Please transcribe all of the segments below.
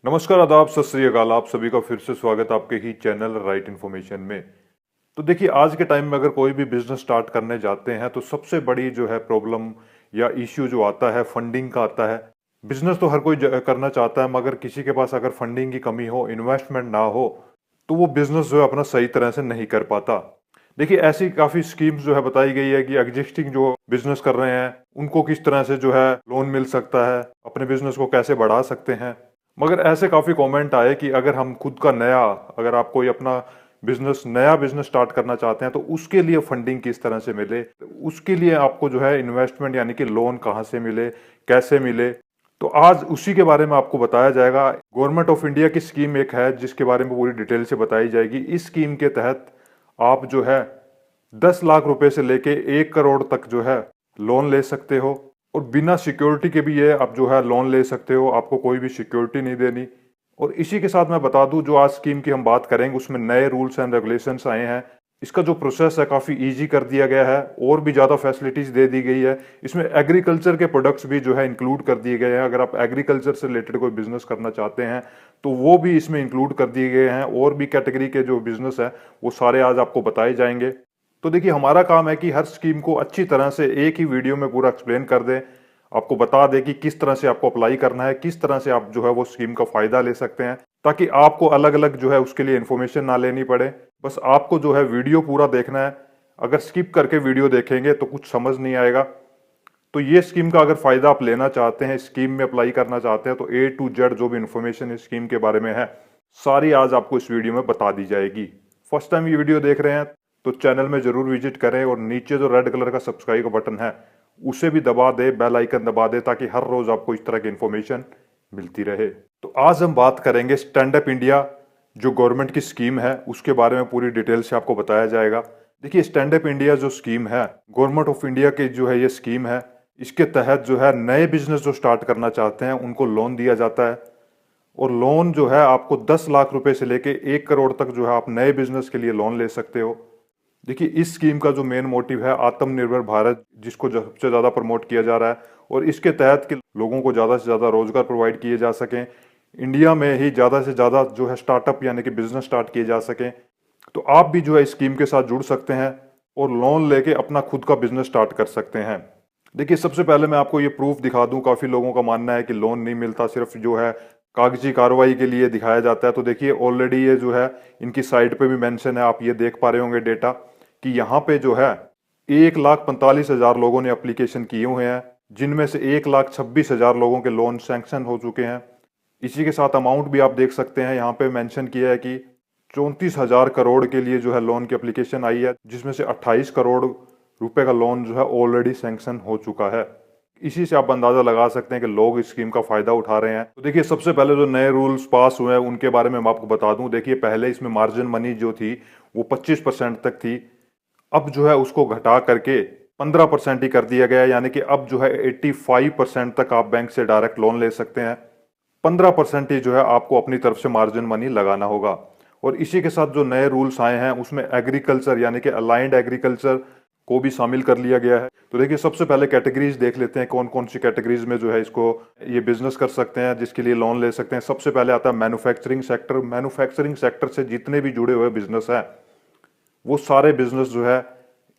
नमस्कार, आदाब, सत श्री अकाल। आप सभी का फिर से स्वागत है आपके ही चैनल राइट इन्फॉर्मेशन में। तो देखिए, आज के टाइम में अगर कोई भी बिजनेस स्टार्ट करने जाते हैं तो सबसे बड़ी जो है प्रॉब्लम या इश्यू जो आता है फंडिंग का आता है। बिजनेस तो हर कोई करना चाहता है, मगर किसी के पास अगर फंडिंग की कमी हो, इन्वेस्टमेंट ना हो, तो वो बिजनेस जो है अपना सही तरह से नहीं कर पाता। देखिए, ऐसी काफी स्कीम्स जो है बताई गई है कि एग्जिस्टिंग जो बिजनेस कर रहे हैं उनको किस तरह से जो है लोन मिल सकता है, अपने बिजनेस को कैसे बढ़ा सकते हैं। मगर ऐसे काफी कमेंट आए कि अगर हम खुद का अगर आप कोई अपना नया बिजनेस स्टार्ट करना चाहते हैं तो उसके लिए फंडिंग किस तरह से मिले, तो उसके लिए आपको जो है इन्वेस्टमेंट यानी कि लोन कहाँ से मिले, कैसे मिले। तो आज उसी के बारे में आपको बताया जाएगा। गवर्नमेंट ऑफ इंडिया की स्कीम एक है जिसके बारे में पूरी डिटेल से बताई जाएगी। इस स्कीम के तहत आप जो है 10 लाख रुपए से लेके 1 करोड़ तक जो है लोन ले सकते हो, और बिना सिक्योरिटी के भी ये आप जो है लोन ले सकते हो, आपको कोई भी सिक्योरिटी नहीं देनी। और इसी के साथ मैं बता दूं, जो आज स्कीम की हम बात करेंगे उसमें नए रूल्स एंड रेगुलेशंस आए हैं। इसका जो प्रोसेस है काफ़ी इजी कर दिया गया है और भी ज़्यादा फैसिलिटीज़ दे दी गई है। इसमें एग्रीकल्चर के प्रोडक्ट्स भी जो है इंक्लूड कर दिए गए हैं। अगर आप एग्रीकल्चर से रिलेटेड कोई बिजनेस करना चाहते हैं तो वो भी इसमें इंक्लूड कर दिए गए हैं, और भी कैटेगरी के जो बिजनेस है वो सारे आज आपको बताए जाएंगे। तो देखिए, हमारा काम है कि हर स्कीम को अच्छी तरह से एक ही वीडियो में पूरा एक्सप्लेन कर दें, आपको बता दें कि किस तरह से आपको अप्लाई करना है, किस तरह से आप जो है वो स्कीम का फायदा ले सकते हैं, ताकि आपको अलग अलग जो है उसके लिए इन्फॉर्मेशन ना लेनी पड़े। बस आपको जो है वीडियो पूरा देखना है। अगर स्किप करके वीडियो देखेंगे तो कुछ समझ नहीं आएगा। तो ये स्कीम का अगर फायदा आप लेना चाहते हैं, स्कीम में अप्लाई करना चाहते हैं, तो ए टू जेड जो भी इन्फॉर्मेशन इस स्कीम के बारे में है सारी आज आपको इस वीडियो में बता दी जाएगी। फर्स्ट टाइम ये वीडियो देख रहे हैं तो चैनल में जरूर विजिट करें, और नीचे जो रेड कलर का सब्सक्राइब का बटन है उसे भी दबा दे, बेल आइकन दबा दे, ताकि हर रोज आपको इस तरह की इन्फॉर्मेशन मिलती रहे। तो आज हम बात करेंगे स्टैंड अप इंडिया, जो गवर्नमेंट की स्कीम है उसके बारे में पूरी डिटेल से आपको बताया जाएगा। देखिए, स्टैंड अप इंडिया जो स्कीम है, गवर्नमेंट ऑफ इंडिया की जो है ये स्कीम है। इसके तहत जो है नए बिजनेस जो स्टार्ट करना चाहते हैं उनको लोन दिया जाता है, और लोन जो है आपको 10 लाख रुपए से लेके 1 करोड़ तक जो है आप नए बिजनेस के लिए लोन ले सकते हो। देखिए, इस स्कीम का जो मेन मोटिव है आत्मनिर्भर भारत, जिसको सबसे ज्यादा प्रमोट किया जा रहा है, और इसके तहत कि लोगों को ज्यादा से ज्यादा रोजगार प्रोवाइड किए जा सकें, इंडिया में ही ज्यादा से ज्यादा जो है स्टार्टअप यानी कि बिजनेस स्टार्ट किए जा सकें। तो आप भी जो है इस स्कीम के साथ जुड़ सकते हैं और लोन लेके अपना खुद का बिजनेस स्टार्ट कर सकते हैं। देखिए, सबसे पहले मैं आपको ये प्रूफ दिखा दूं। काफी लोगों का मानना है कि लोन नहीं मिलता, सिर्फ जो है कागजी कार्रवाई के लिए दिखाया जाता है। तो देखिए, ऑलरेडी ये जो है इनकी साइट पे भी मेंशन है, आप ये देख पा रहे होंगे डेटा, कि यहाँ पे जो है 1,45,000 लोगों ने एप्लीकेशन किए हुए हैं, जिनमें से 1,26,000 लोगों के लोन सैंक्शन हो चुके हैं। इसी के साथ अमाउंट भी आप देख सकते हैं, यहाँ पे मेंशन किया है कि 34,000 करोड़ के लिए जो है लोन की एप्लीकेशन आई है, जिसमें से 28 करोड़ रुपए का लोन जो है ऑलरेडी सैंक्शन हो चुका है। इसी से आप अंदाजा लगा सकते हैं कि लोग इस स्कीम का फायदा उठा रहे हैं। तो देखिए, सबसे पहले जो नए रूल्स पास हुए हैं उनके बारे में मैं आपको बता दूं। देखिए, पहले इसमें मार्जिन मनी जो थी वो 25% तक थी, अब जो है उसको घटा करके 15% ही कर दिया गया है। यानी कि अब जो है 85% तक आप बैंक से डायरेक्ट लोन ले सकते हैं। 15% ही जो है आपको अपनी तरफ से मार्जिन मनी लगाना होगा। और इसी के साथ जो नए रूल्स आए हैं उसमें एग्रीकल्चर यानी कि अलाइंड एग्रीकल्चर को भी शामिल कर लिया गया है। तो देखिए, सबसे पहले कैटेगरीज देख लेते हैं, कौन कौन सी कैटेगरीज में जो है इसको ये बिजनेस कर सकते हैं, जिसके लिए लोन ले सकते हैं। सबसे पहले आता है मैन्युफैक्चरिंग सेक्टर। मैन्युफैक्चरिंग सेक्टर से जितने भी जुड़े हुए बिजनेस हैं वो सारे बिजनेस जो है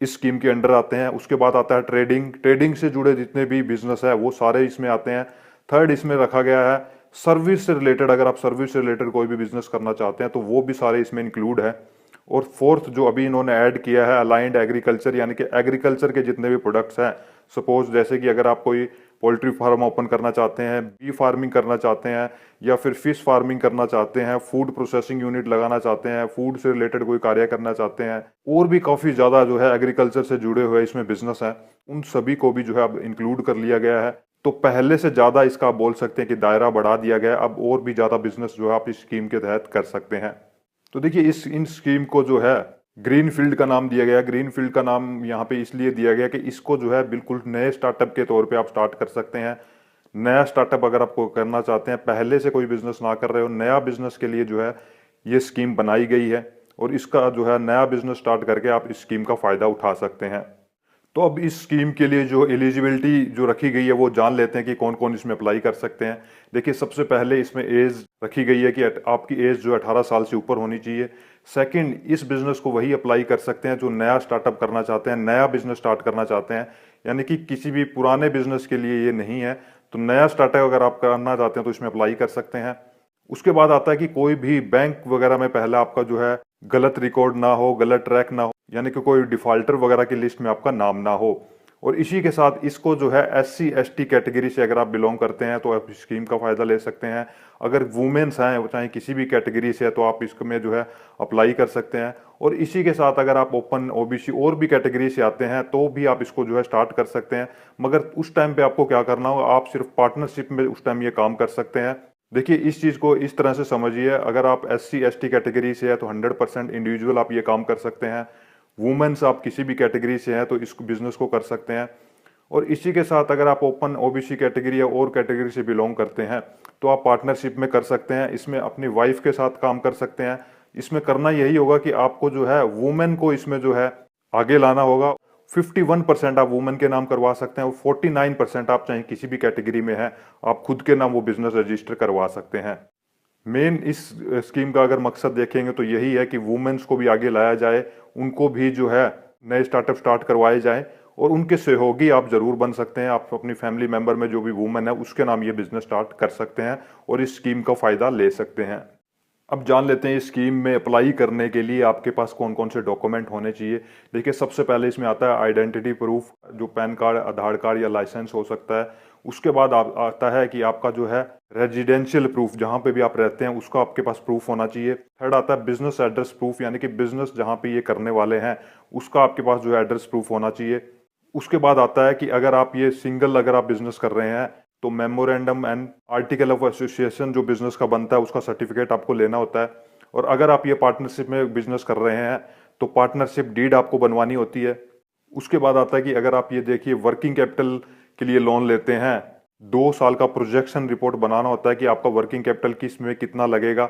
इस स्कीम के अंडर आते हैं। उसके बाद आता है ट्रेडिंग। ट्रेडिंग से जुड़े जितने भी बिजनेस है वो सारे इसमें आते हैं। थर्ड इसमें रखा गया है सर्विस से रिलेटेड। अगर आप सर्विस से रिलेटेड कोई भी बिजनेस करना चाहते हैं तो वो भी सारे इसमें इंक्लूड है। और फोर्थ जो अभी इन्होंने ऐड किया है अलाइंड एग्रीकल्चर, यानी कि एग्रीकल्चर के जितने भी प्रोडक्ट्स हैं, सपोज जैसे कि अगर आप कोई पोल्ट्री फार्म ओपन करना चाहते हैं, बी फार्मिंग करना चाहते हैं, या फिर फिश फार्मिंग करना चाहते हैं, फूड प्रोसेसिंग यूनिट लगाना चाहते हैं, फूड से रिलेटेड कोई कार्य करना चाहते हैं, और भी काफी ज्यादा जो है एग्रीकल्चर से जुड़े हुए इसमें बिजनेस है, उन सभी को भी जो है अब इंक्लूड कर लिया गया है। तो पहले से ज्यादा इसका आप बोल सकते हैं कि दायरा बढ़ा दिया गया है। अब और भी ज्यादा बिजनेस जो है आप इस स्कीम के तहत कर सकते हैं। तो देखिए, इन स्कीम को जो है ग्रीन फील्ड का नाम दिया गया। ग्रीन फील्ड का नाम यहाँ पे इसलिए दिया गया कि इसको जो है बिल्कुल नए स्टार्टअप के तौर पे आप स्टार्ट कर सकते हैं। नया स्टार्टअप अगर आपको करना चाहते हैं, पहले से कोई बिजनेस ना कर रहे हो, नया बिजनेस के लिए जो है ये स्कीम बनाई गई है, और इसका जो है नया बिजनेस स्टार्ट करके आप इस स्कीम का फायदा उठा सकते हैं। तो अब इस स्कीम के लिए जो एलिजिबिलिटी जो रखी गई है वो जान लेते हैं कि कौन कौन इसमें अप्लाई कर सकते हैं। देखिए, सबसे पहले इसमें एज रखी गई है कि आपकी एज जो 18 साल से ऊपर होनी चाहिए। सेकंड, इस बिजनेस को वही अप्लाई कर सकते हैं जो नया स्टार्टअप करना चाहते हैं, नया बिजनेस स्टार्ट करना चाहते हैं, यानी कि किसी भी पुराने बिजनेस के लिए ये नहीं है। तो नया स्टार्टअप अगर आप करना चाहते हैं तो इसमें अप्लाई कर सकते हैं। उसके बाद आता है कि कोई भी बैंक वगैरह में पहले आपका जो है गलत रिकॉर्ड ना हो, गलत ट्रैक ना हो, यानी कि कोई डिफॉल्टर वगैरह की लिस्ट में आपका नाम ना हो। और इसी के साथ इसको जो है SC ST कैटेगरी से अगर आप बिलोंग करते हैं तो आप इस स्कीम का फायदा ले सकते हैं। अगर वुमेन्स हैं, चाहे किसी भी कैटेगरी से है, तो आप इसमें जो है अप्लाई कर सकते हैं। और इसी के साथ अगर आप ओपन OBC और भी कैटेगरी से आते हैं तो भी आप इसको जो है स्टार्ट कर सकते हैं। मगर उस टाइम पे आपको क्या करना होगा, आप सिर्फ पार्टनरशिप में उस टाइम ये काम कर सकते हैं। देखिए, इस चीज़ को इस तरह से समझिए, अगर आप SC ST कैटेगरी से है तो 100% इंडिविजुअल आप ये काम कर सकते हैं। वुमेन्स आप किसी भी कैटेगरी से हैं तो इस बिजनेस को कर सकते हैं। और इसी के साथ अगर आप ओपन OBC कैटेगरी या और कैटेगरी से बिलोंग करते हैं तो आप पार्टनरशिप में कर सकते हैं। इसमें अपनी वाइफ के साथ काम कर सकते हैं। इसमें करना यही होगा कि आपको जो है वुमेन को इसमें जो है आगे लाना होगा। 51% आप वुमेन के नाम करवा सकते हैं और 49% आप चाहे किसी भी कैटेगरी में हैं, आप खुद के नाम वो बिजनेस रजिस्टर करवा सकते हैं। मेन इस स्कीम का अगर मकसद देखेंगे तो यही है कि वुमेन्स को भी आगे लाया जाए, उनको भी जो है नए स्टार्टअप स्टार्ट करवाए जाए और उनके सहयोगी आप जरूर बन सकते हैं। आप अपनी फैमिली मेंबर में जो भी वुमेन है उसके नाम ये बिजनेस स्टार्ट कर सकते हैं और इस स्कीम का फायदा ले सकते हैं। अब जान लेते हैं इस स्कीम में अप्लाई करने के लिए आपके पास कौन कौन से डॉक्यूमेंट होने चाहिए। देखिए, सबसे पहले इसमें आता है आइडेंटिटी प्रूफ, जो पैन कार्ड, आधार कार्ड या लाइसेंस हो सकता है। उसके बाद आता है कि आपका जो है रेजिडेंशियल प्रूफ, जहाँ पे भी आप रहते हैं उसका आपके पास प्रूफ होना चाहिए। थर्ड आता है बिजनेस एड्रेस प्रूफ, यानी कि बिजनेस जहाँ पे ये करने वाले हैं उसका आपके पास जो है एड्रेस प्रूफ होना चाहिए। उसके बाद आता है कि अगर आप ये सिंगल अगर आप बिजनेस कर रहे हैं तो memorandum and article of association जो बिजनेस का बनता है उसका सर्टिफिकेट आपको लेना होता है। और अगर आप ये पार्टनरशिप में बिजनेस कर रहे हैं तो पार्टनरशिप डीड आपको बनवानी होती है। उसके बाद आता है कि अगर आप ये देखिए वर्किंग कैपिटल के लिए लोन लेते हैं, 2 साल का प्रोजेक्शन रिपोर्ट बनाना होता है कि आपका वर्किंग कैपिटल किस में कितना लगेगा।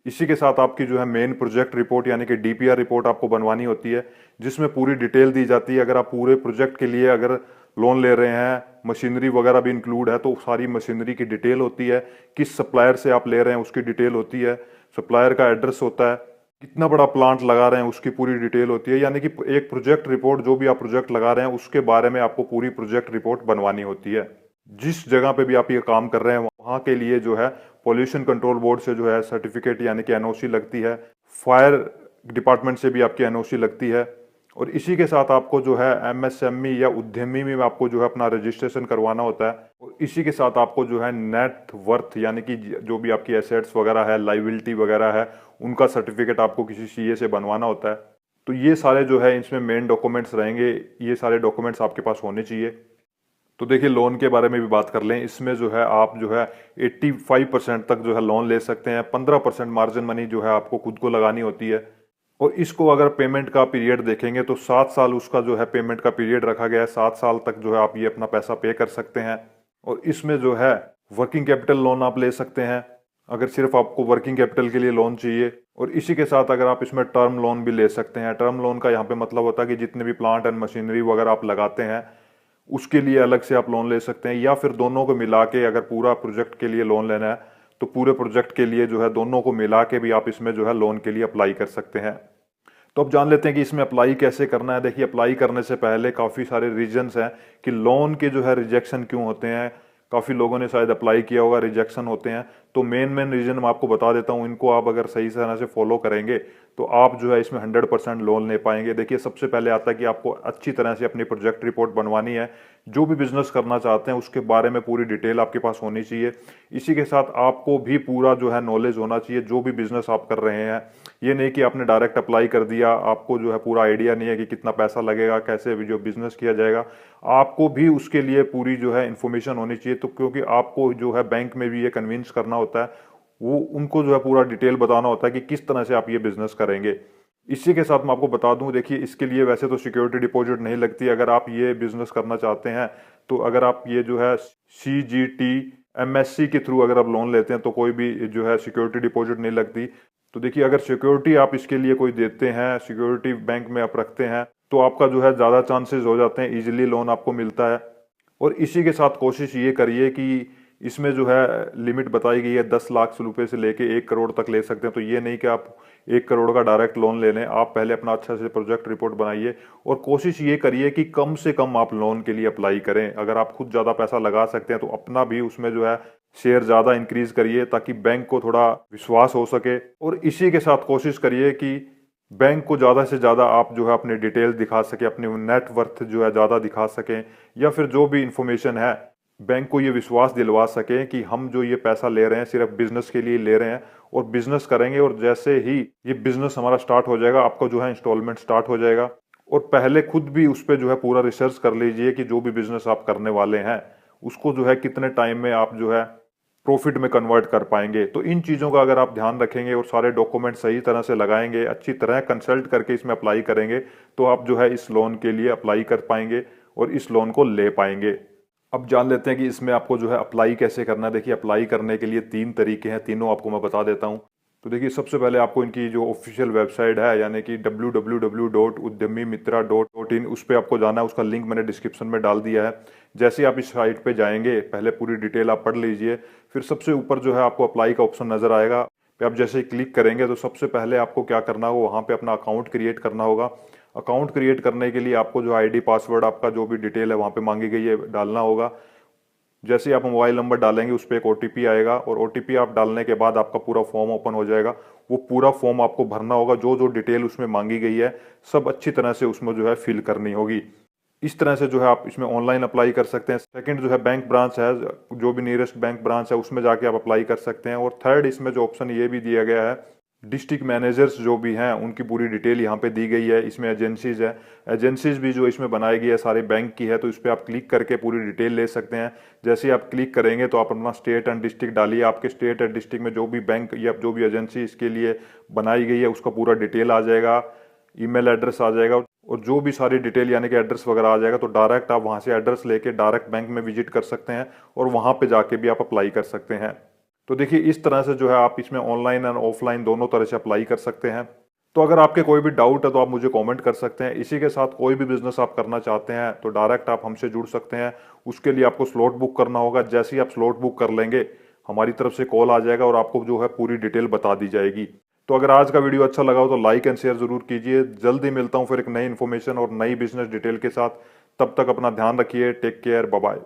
इसी के साथ आपकी जो है मेन प्रोजेक्ट रिपोर्ट यानी कि DPR रिपोर्ट आपको बनवानी होती है, जिसमें पूरी डिटेल दी जाती है। अगर आप पूरे प्रोजेक्ट के लिए अगर लोन ले रहे हैं, मशीनरी वगैरह भी इंक्लूड है, तो सारी मशीनरी की डिटेल होती है। किस सप्लायर से आप ले रहे हैं उसकी डिटेल होती है, सप्लायर का एड्रेस होता है, कितना बड़ा प्लांट लगा रहे हैं उसकी पूरी डिटेल होती है। यानी कि एक प्रोजेक्ट रिपोर्ट, जो भी आप प्रोजेक्ट लगा रहे हैं उसके बारे में आपको पूरी प्रोजेक्ट रिपोर्ट बनवानी होती है। जिस जगह पे भी आप ये काम कर रहे हैं वहाँ के लिए जो है पॉल्यूशन कंट्रोल बोर्ड से जो है सर्टिफिकेट यानी कि NOC लगती है। फायर डिपार्टमेंट से भी आपकी NOC लगती है। और इसी के साथ आपको जो है MSME या उद्यमी में आपको जो है अपना रजिस्ट्रेशन करवाना होता है। और इसी के साथ आपको जो है नेट वर्थ यानी कि जो भी आपकी एसेट्स वगैरह है, लाइबिलिटी वगैरह है, उनका सर्टिफिकेट आपको किसी CA से बनवाना होता है। तो ये सारे जो है इसमें मेन डॉक्यूमेंट्स रहेंगे, ये सारे डॉक्यूमेंट्स आपके पास होने चाहिए। तो देखिए, लोन के बारे में भी बात कर लें। इसमें जो है आप जो है 85% तक जो है लोन ले सकते हैं। 15% मार्जिन मनी जो है आपको खुद को लगानी होती है। और इसको अगर पेमेंट का पीरियड देखेंगे तो 7 साल उसका जो है पेमेंट का पीरियड रखा गया है। 7 साल तक जो है आप ये अपना पैसा पे कर सकते हैं। और इसमें जो है वर्किंग कैपिटल लोन आप ले सकते हैं अगर सिर्फ आपको वर्किंग कैपिटल के लिए लोन चाहिए। और इसी के साथ अगर आप इसमें टर्म लोन भी ले सकते हैं। टर्म लोन का यहाँ पे मतलब होता है कि जितने भी प्लांट एंड मशीनरी वगैरह आप लगाते हैं उसके लिए अलग से आप लोन ले सकते हैं, या फिर दोनों को मिला के अगर पूरा प्रोजेक्ट के लिए लोन लेना है तो पूरे प्रोजेक्ट के लिए जो है दोनों को मिला के भी आप इसमें जो है लोन के लिए अप्लाई कर सकते हैं। तो अब जान लेते हैं कि इसमें अप्लाई कैसे करना है। देखिए, अप्लाई करने से पहले काफ़ी सारे रीजंस हैं कि लोन के जो है रिजेक्शन क्यों होते हैं। काफ़ी लोगों ने शायद अप्लाई किया होगा, रिजेक्शन होते हैं। तो मेन रीजन मैं आपको बता देता हूँ, इनको आप अगर सही तरह से फॉलो करेंगे तो आप जो है इसमें 100% लोन ले पाएंगे। देखिए, सबसे पहले आता है कि आपको अच्छी तरह से अपनी प्रोजेक्ट रिपोर्ट बनवानी है। जो भी बिजनेस करना चाहते हैं उसके बारे में पूरी डिटेल आपके पास होनी चाहिए। इसी के साथ आपको भी पूरा जो है नॉलेज होना चाहिए जो भी बिजनेस आप कर रहे हैं। ये नहीं कि आपने डायरेक्ट अप्लाई कर दिया, आपको जो है पूरा आइडिया नहीं है कि कितना पैसा लगेगा, कैसे जो बिजनेस किया जाएगा। आपको भी उसके लिए पूरी जो है इन्फॉर्मेशन होनी चाहिए। तो क्योंकि आपको जो है बैंक में भी ये कन्विंस करना होता है, वो उनको जो है पूरा डिटेल बताना होता है कि किस तरह से आप ये बिजनेस करेंगे। इसी के साथ मैं आपको बता दूं, देखिए, इसके लिए वैसे तो सिक्योरिटी डिपॉजिट नहीं लगती। अगर आप ये बिजनेस करना चाहते हैं तो अगर आप ये जो है CGT MSC के थ्रू अगर आप लोन लेते हैं तो कोई भी जो है सिक्योरिटी डिपॉजिट नहीं लगती। तो देखिए, अगर सिक्योरिटी आप इसके लिए कोई देते हैं, सिक्योरिटी बैंक में आप रखते हैं, तो आपका जो है ज़्यादा चांसेस हो जाते हैं, इजीली लोन आपको मिलता है। और इसी के साथ कोशिश ये करिए कि इसमें जो है लिमिट बताई गई है 10 लाख रुपए से लेके 1 करोड़ तक ले सकते हैं। तो ये नहीं कि आप 1 करोड़ का डायरेक्ट लोन ले लें, आप पहले अपना अच्छा से प्रोजेक्ट रिपोर्ट बनाइए और कोशिश ये करिए कि कम से कम आप लोन के लिए अप्लाई करें। अगर आप खुद ज़्यादा पैसा लगा सकते हैं तो अपना भी उसमें जो है शेयर ज़्यादा इंक्रीज करिए, ताकि बैंक को थोड़ा विश्वास हो सके। और इसी के साथ कोशिश करिए कि बैंक को ज़्यादा से ज़्यादा आप जो है अपनी डिटेल दिखा सके, अपनी नेटवर्थ जो है ज़्यादा दिखा सकें, या फिर जो भी इंफॉर्मेशन है बैंक को ये विश्वास दिलवा सकें कि हम जो ये पैसा ले रहे हैं सिर्फ बिजनेस के लिए ले रहे हैं और बिजनेस करेंगे। और जैसे ही ये बिजनेस हमारा स्टार्ट हो जाएगा, आपका जो है इंस्टॉलमेंट स्टार्ट हो जाएगा। और पहले खुद भी उस पर जो है पूरा रिसर्च कर लीजिए कि जो भी बिजनेस आप करने वाले हैं उसको जो है कितने टाइम में आप जो है प्रॉफिट में कन्वर्ट कर पाएंगे। तो इन चीज़ों का अगर आप ध्यान रखेंगे और सारे डॉक्यूमेंट सही तरह से लगाएंगे, अच्छी तरह कंसल्ट करके इसमें अप्लाई करेंगे, तो आप जो है इस लोन के लिए अप्लाई कर पाएंगे और इस लोन को ले पाएंगे। अब जान लेते हैं कि इसमें आपको जो है अप्लाई कैसे करना है। देखिए, अप्लाई करने के लिए 3 तरीके हैं, तीनों आपको मैं बता देता हूँ। तो देखिए, सबसे पहले आपको इनकी जो ऑफिशियल वेबसाइट है यानी कि www.udyamimitra.in, उस पर आपको जाना है। उसका लिंक मैंने डिस्क्रिप्शन में डाल दिया है। जैसे आप इस साइट पे जाएंगे, पहले पूरी डिटेल आप पढ़ लीजिए, फिर सबसे ऊपर जो है आपको अप्लाई का ऑप्शन नजर आएगा। पे आप जैसे ही क्लिक करेंगे तो सबसे पहले आपको क्या करना होगा, वहाँ पे अपना अकाउंट क्रिएट करना होगा। अकाउंट क्रिएट करने के लिए आपको जो आईडी पासवर्ड आपका जो भी डिटेल है वहाँ पे मांगी गई है डालना होगा। जैसे ही आप मोबाइल नंबर डालेंगे उस पर एक ओटीपी आएगा और ओटीपी आप डालने के बाद आपका पूरा फॉर्म ओपन हो जाएगा। वो पूरा फॉर्म आपको भरना होगा, जो जो डिटेल उसमें मांगी गई है सब अच्छी तरह से उसमें जो है फिल करनी होगी। इस तरह से जो है आप इसमें ऑनलाइन अप्लाई कर सकते हैं। सेकंड जो है बैंक ब्रांच है, जो भी नियरेस्ट बैंक ब्रांच है उसमें जाके आप अप्लाई कर सकते हैं। और थर्ड इसमें जो ऑप्शन ये भी दिया गया है, डिस्ट्रिक्ट मैनेजर्स जो भी हैं उनकी पूरी डिटेल यहाँ पे दी गई है। इसमें एजेंसीज है, एजेंसीज भी जो इसमें बनाई गई है सारे बैंक की है, तो इस पर आप क्लिक करके पूरी डिटेल ले सकते हैं। जैसे ही आप क्लिक करेंगे तो आप अपना स्टेट एंड डिस्ट्रिक्ट डालिए, आपके स्टेट एंड डिस्ट्रिक्ट में जो भी बैंक या जो भी एजेंसी इसके लिए बनाई गई है उसका पूरा डिटेल आ जाएगा, ईमेल एड्रेस आ जाएगा और जो भी सारी डिटेल यानी कि एड्रेस वगैरह आ जाएगा। तो डायरेक्ट आप वहाँ से एड्रेस लेके डायरेक्ट बैंक में विजिट कर सकते हैं और वहाँ पे जाके भी आप अप्लाई कर सकते हैं। तो देखिए, इस तरह से जो है आप इसमें ऑनलाइन एंड ऑफलाइन दोनों तरह से अप्लाई कर सकते हैं। तो अगर आपके कोई भी डाउट है तो आप मुझे कमेंट कर सकते हैं। इसी के साथ कोई भी बिजनेस आप करना चाहते हैं तो डायरेक्ट आप हमसे जुड़ सकते हैं। उसके लिए आपको स्लॉट बुक करना होगा। जैसे ही आप स्लॉट बुक कर लेंगे हमारी तरफ से कॉल आ जाएगा और आपको जो है पूरी डिटेल बता दी जाएगी। तो अगर आज का वीडियो अच्छा लगा हो तो लाइक एंड शेयर जरूर कीजिए। जल्दी मिलता हूँ फिर एक नई इन्फॉर्मेशन और नई बिजनेस डिटेल के साथ। तब तक अपना ध्यान रखिए। Take care, bye bye.